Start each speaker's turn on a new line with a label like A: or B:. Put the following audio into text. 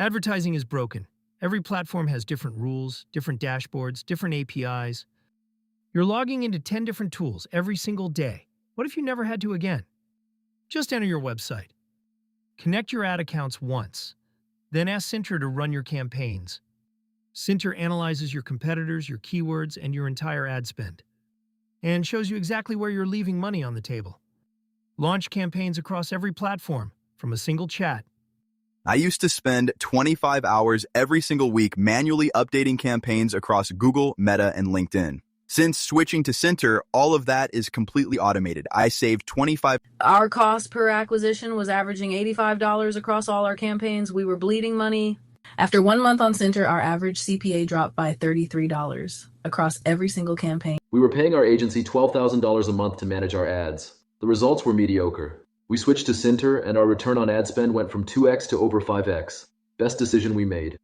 A: Advertising is broken. Every platform has different rules, different dashboards, different APIs. You're logging into 10 different tools every single day. What if you never had to again? Just enter your website. Connect your ad accounts once. Then ask Synter to run your campaigns. Synter analyzes your competitors, your keywords, and your entire ad spend, and shows you exactly where you're leaving money on the table. Launch campaigns across every platform from a single chat.
B: I used to spend 25 hours every single week manually updating campaigns across Google, Meta, and LinkedIn. Since switching to Synter, all of that is completely automated. I saved 25.
C: Our cost per acquisition was averaging $85 across all our campaigns. We were bleeding money. After 1 month on Synter, our average CPA dropped by $33 across every single campaign.
D: We were paying our agency $12,000 a month to manage our ads. The results were mediocre. We switched to Synter, and our return on ad spend went from 2x to over 5x. Best decision we made.